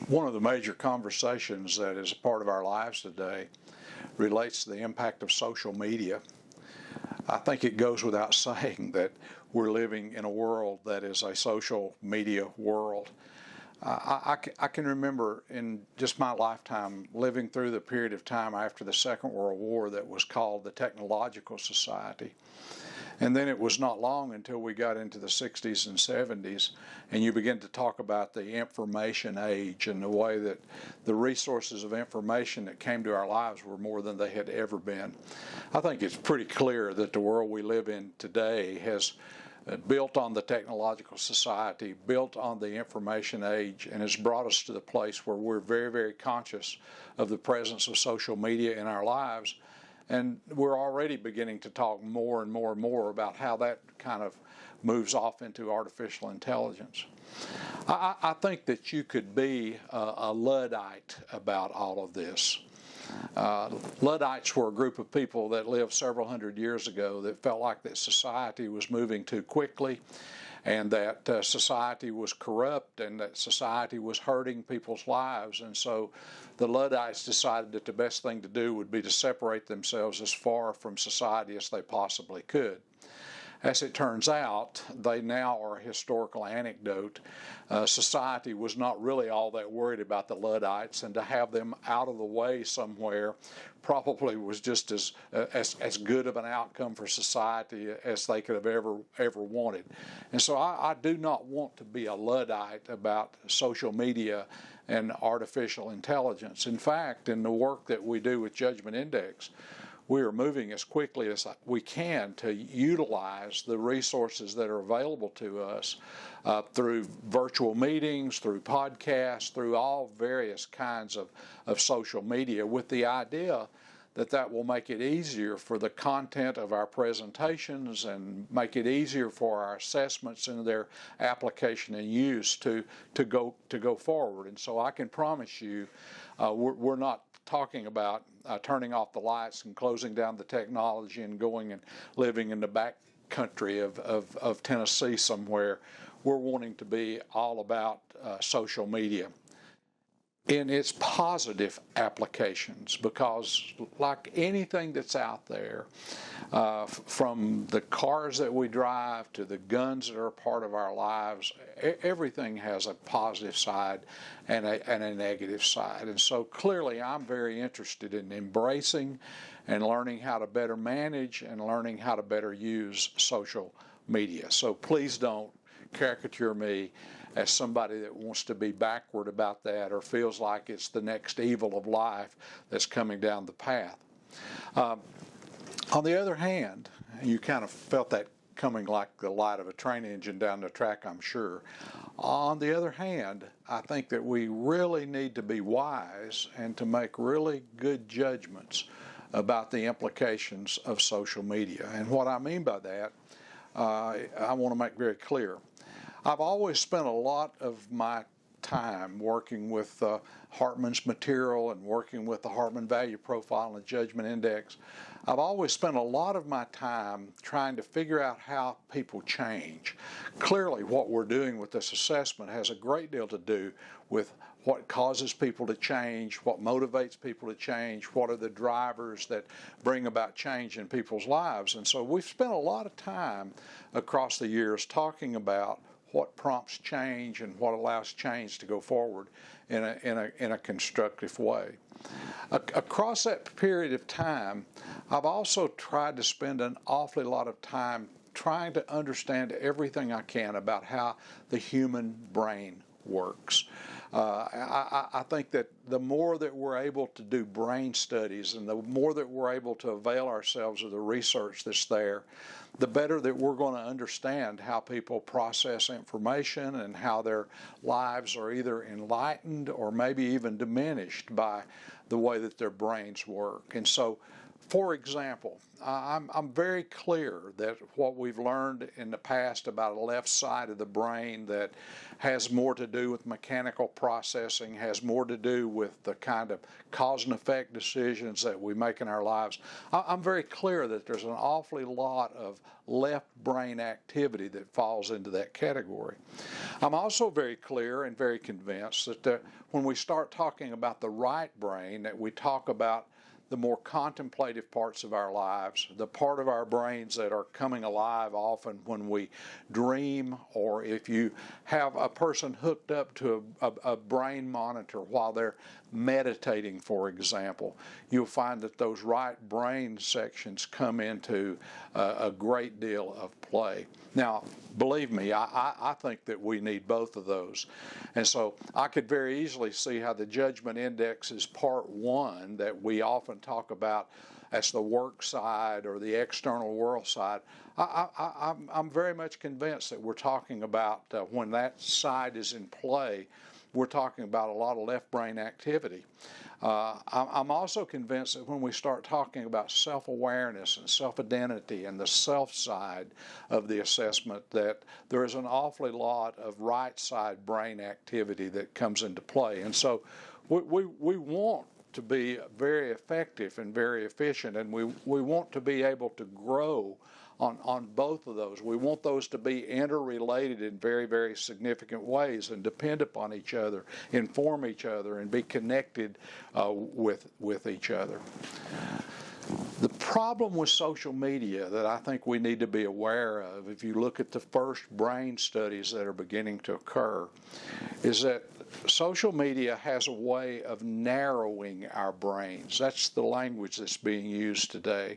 One of the major conversations that is a part of our lives today relates to the impact of social media. I think it goes without saying that we're living in a world that is a social media world. I can remember in just my lifetime living through the period of time after the Second World War that was called the Technological Society. And then it was not long until we got into the 60s and 70s and you begin to talk about the information age and the way that the resources of information that came to our lives were more than they had ever been. I think it's pretty clear that the world we live in today has built on the technological society, built on the information age, and has brought us to the place where we're very, very conscious of the presence of social media in our lives. And we're already beginning to talk more and more and more about how that kind of moves off into artificial intelligence. I think that you could be a Luddite about all of this. Luddites were a group of people that lived several hundred years ago that felt like that society was moving too quickly and that society was corrupt and that society was hurting people's lives. And so the Luddites decided that the best thing to do would be to separate themselves as far from society as they possibly could. As it turns out, they now are a historical anecdote. Society was not really all that worried about the Luddites, and to have them out of the way somewhere probably was just as good of an outcome for society as they could have ever wanted. And so I do not want to be a Luddite about social media and artificial intelligence. In fact, in the work that we do with Judgment Index, we are moving as quickly as we can to utilize the resources that are available to us through virtual meetings, through podcasts, through all various kinds of social media, with the idea that will make it easier for the content of our presentations and make it easier for our assessments and their application and use to go forward. And so I can promise you we're not talking about turning off the lights and closing down the technology and going and living in the back country of Tennessee somewhere. We're wanting to be all about social media in its positive applications, because like anything that's out there, from the cars that we drive to the guns that are a part of our lives, everything has a positive side and a negative side. And so clearly I'm very interested in embracing and learning how to better manage and learning how to better use social media. So please don't caricature me as somebody that wants to be backward about that or feels like it's the next evil of life that's coming down the path. On the other hand, you kind of felt that coming like the light of a train engine down the track, I'm sure. On the other hand, I think that we really need to be wise and to make really good judgments about the implications of social media. And what I mean by that, I want to make very clear. I've always spent a lot of my time working with Hartman's material and working with the Hartman Value Profile and the Judgment Index. I've always spent a lot of my time trying to figure out how people change. Clearly, what we're doing with this assessment has a great deal to do with what causes people to change, what motivates people to change, what are the drivers that bring about change in people's lives. And so we've spent a lot of time across the years talking about what prompts change and what allows change to go forward in a constructive way. Across that period of time, I've also tried to spend an awfully lot of time trying to understand everything I can about how the human brain works. I think that the more that we're able to do brain studies and the more that we're able to avail ourselves of the research that's there, the better that we're going to understand how people process information and how their lives are either enlightened or maybe even diminished by the way that their brains work. And so For example, I'm very clear that what we've learned in the past about a left side of the brain that has more to do with mechanical processing, has more to do with the kind of cause and effect decisions that we make in our lives. I'm very clear that there's an awfully lot of left brain activity that falls into that category. I'm also very clear and very convinced that when we start talking about the right brain, that we talk about the more contemplative parts of our lives, the part of our brains that are coming alive often when we dream, or if you have a person hooked up to a brain monitor while they're meditating, for example, you'll find that those right brain sections come into a great deal of play. Now, believe me, I think that we need both of those. And so I could very easily see how the judgment index is part one that we often talk about as the work side or the external world side. I'm very much convinced that we're talking about when that side is in play, we're talking about a lot of left brain activity. I'm also convinced that when we start talking about self-awareness and self-identity and the self side of the assessment, that there is an awfully lot of right side brain activity that comes into play. And so we want to be very effective and very efficient, and we want to be able to grow on both of those. We want those to be interrelated in very, very significant ways and depend upon each other, inform each other, and be connected with each other. The problem with social media that I think we need to be aware of, if you look at the first brain studies that are beginning to occur, is that social media has a way of narrowing our brains. That's the language that's being used today.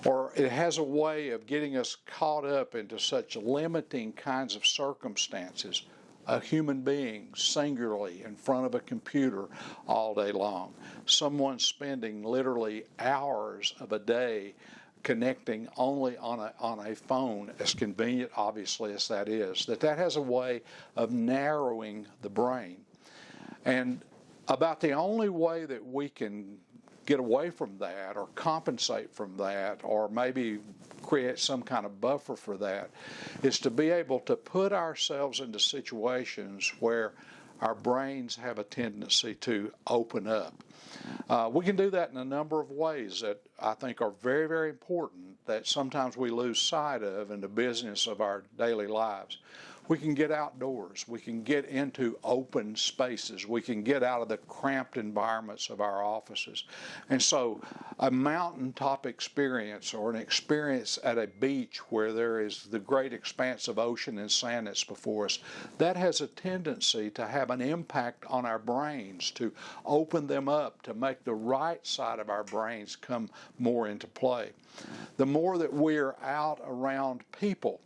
Or it has a way of getting us caught up into such limiting kinds of circumstances. A human being singularly in front of a computer all day long. Someone spending literally hours of a day connecting only on a phone, as convenient obviously as that is, that has a way of narrowing the brain. And about the only way that we can get away from that or compensate from that or maybe create some kind of buffer for that is to be able to put ourselves into situations where our brains have a tendency to open up. We can do that in a number of ways that I think are very, very important that sometimes we lose sight of in the business of our daily lives. We can get outdoors. We can get into open spaces. We can get out of the cramped environments of our offices. And so a mountaintop experience or an experience at a beach where there is the great expanse of ocean and sand that's before us, that has a tendency to have an impact on our brains, to open them up, to make the right side of our brains come more into play. The more that we're out around people,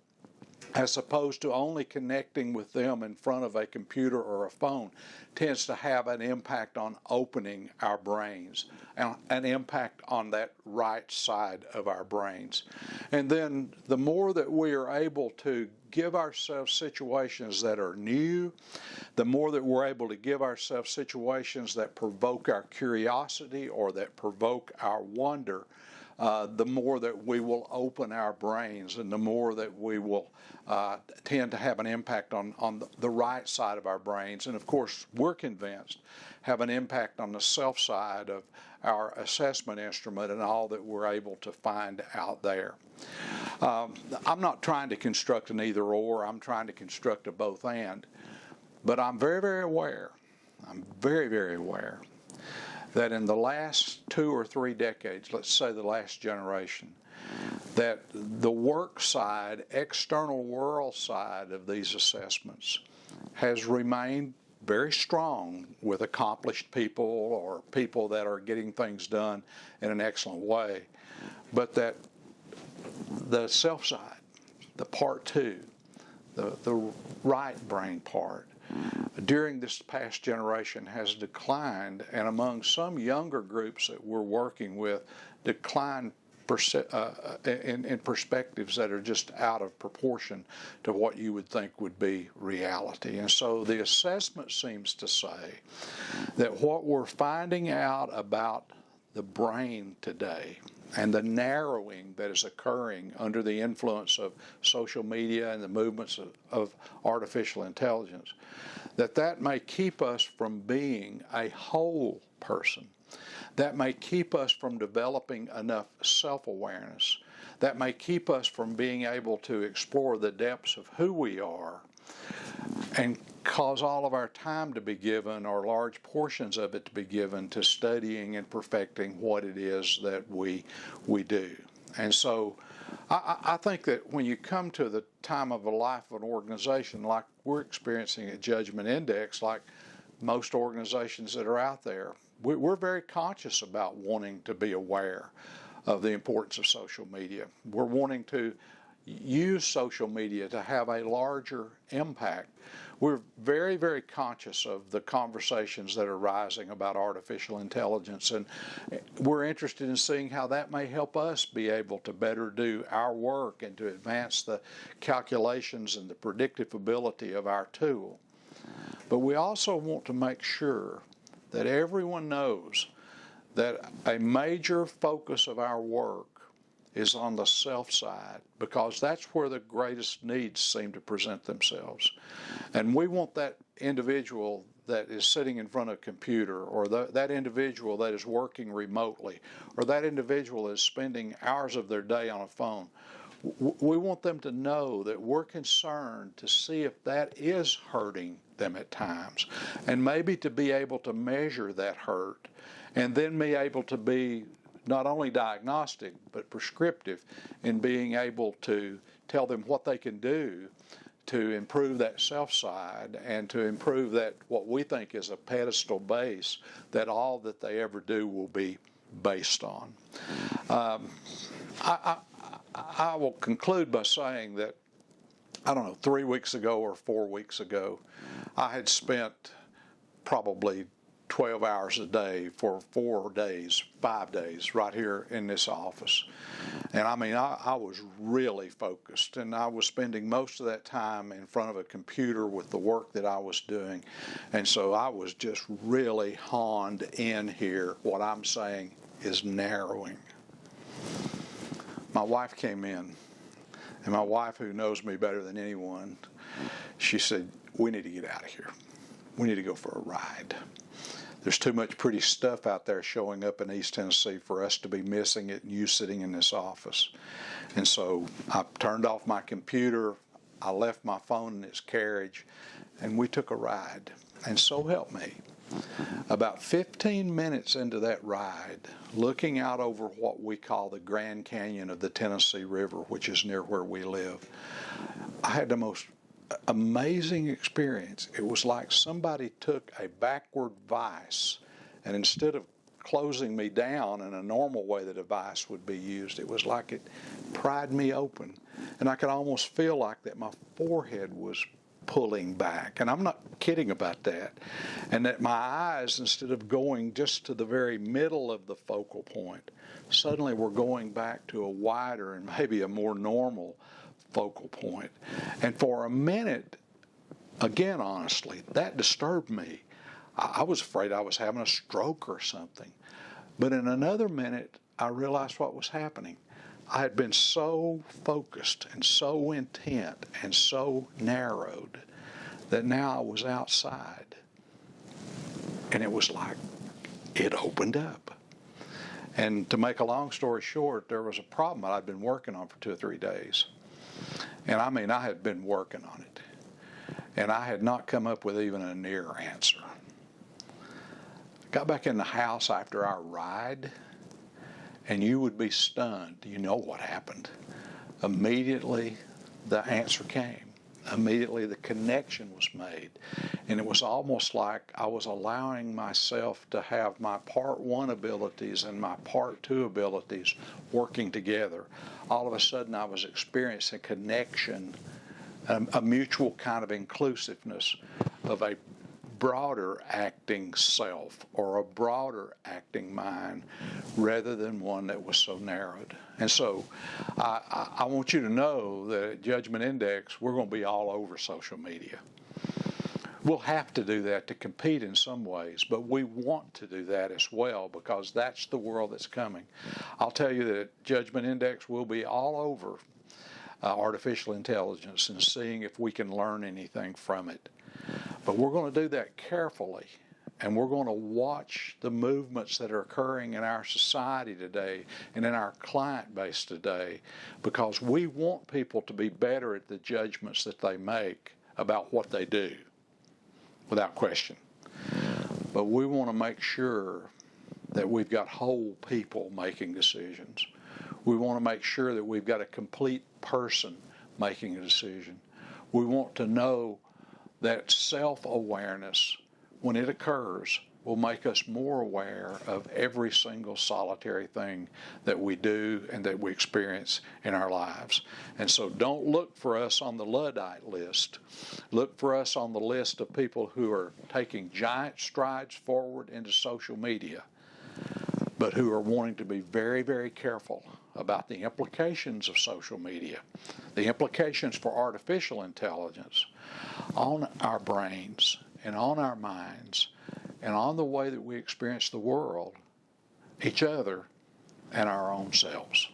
as opposed to only connecting with them in front of a computer or a phone, tends to have an impact on opening our brains, and an impact on that right side of our brains. And then the more that we are able to give ourselves situations that are new, the more that we're able to give ourselves situations that provoke our curiosity or that provoke our wonder, the more that we will open our brains and the more that we will tend to have an impact on the right side of our brains. And of course, we're convinced have an impact on the self side of our assessment instrument and all that we're able to find out there. I'm not trying to construct an either or, I'm trying to construct a both and. But I'm very, very aware that in the last 2 or 3 decades, let's say the last generation, that the work side, external world side of these assessments has remained very strong with accomplished people or people that are getting things done in an excellent way, but that the self side, the part two, the right brain part, during this past generation has declined, and among some younger groups that we're working with, declined in perspectives that are just out of proportion to what you would think would be reality. And so the assessment seems to say that what we're finding out about the brain today, and the narrowing that is occurring under the influence of social media and the movements of artificial intelligence, that may keep us from being a whole person. That may keep us from developing enough self-awareness. That may keep us from being able to explore the depths of who we are and cause all of our time to be given, or large portions of it to be given, to studying and perfecting what it is that we do. And so I think that when you come to the time of a life of an organization like we're experiencing at Judgment Index, like most organizations that are out there, we're very conscious about wanting to be aware of the importance of social media. We're wanting to use social media to have a larger impact. We're very, very conscious of the conversations that are rising about artificial intelligence, and we're interested in seeing how that may help us be able to better do our work and to advance the calculations and the predictive ability of our tool. But we also want to make sure that everyone knows that a major focus of our work is on the self side, because that's where the greatest needs seem to present themselves. And we want that individual that is sitting in front of a computer, or that individual that is working remotely, or that individual that is spending hours of their day on a phone. We want them to know that we're concerned to see if that is hurting them at times, and maybe to be able to measure that hurt, and then be able to be not only diagnostic but prescriptive in being able to tell them what they can do to improve that self side and to improve that what we think is a pedestal base that all that they ever do will be based on. I will conclude by saying that, 3 weeks ago or 4 weeks ago, I had spent probably 12 hours a day for 5 days right here in this office. And I was really focused, and I was spending most of that time in front of a computer with the work that I was doing. And so I was just really honed in here. What I'm saying is narrowing. My wife came in, and my wife, who knows me better than anyone, she said, "We need to get out of here. We need to go for a ride. There's too much pretty stuff out there showing up in East Tennessee for us to be missing it and you sitting in this office." And so I turned off my computer, I left my phone in its carriage, and we took a ride. And so help me, about 15 minutes into that ride, looking out over what we call the Grand Canyon of the Tennessee River, which is near where we live, I had the most amazing experience. It was like somebody took a backward vise, and instead of closing me down in a normal way that a vise would be used, it was like it pried me open, and I could almost feel like that my forehead was pulling back, and I'm not kidding about that, and that my eyes, instead of going just to the very middle of the focal point, suddenly were going back to a wider and maybe a more normal focal point. And for a minute, again, honestly, that disturbed me. I was afraid I was having a stroke or something. But in another minute, I realized what was happening. I had been so focused and so intent and so narrowed that now I was outside. And it was like it opened up. And to make a long story short, there was a problem that I'd been working on for 2 or 3 days. And I had been working on it. And I had not come up with even a near answer. Got back in the house after our ride, and you would be stunned. You know what happened. Immediately, the answer came. Immediately, the connection was made. And it was almost like I was allowing myself to have my Part 1 abilities and my Part 2 abilities working together. All of a sudden, I was experiencing connection, a mutual kind of inclusiveness of a broader acting self or a broader acting mind rather than one that was so narrowed. And so I want you to know that at Judgment Index, we're going to be all over social media. We'll have to do that to compete in some ways, but we want to do that as well because that's the world that's coming. I'll tell you that Judgment Index will be all over artificial intelligence and seeing if we can learn anything from it. But we're going to do that carefully, and we're going to watch the movements that are occurring in our society today and in our client base today, because we want people to be better at the judgments that they make about what they do, without question. But we want to make sure that we've got whole people making decisions. We want to make sure that we've got a complete person making a decision. We want to know that self-awareness, when it occurs, will make us more aware of every single solitary thing that we do and that we experience in our lives. And so don't look for us on the Luddite list. Look for us on the list of people who are taking giant strides forward into social media, but who are wanting to be very, very careful about the implications of social media, the implications for artificial intelligence on our brains and on our minds and on the way that we experience the world, each other, and our own selves.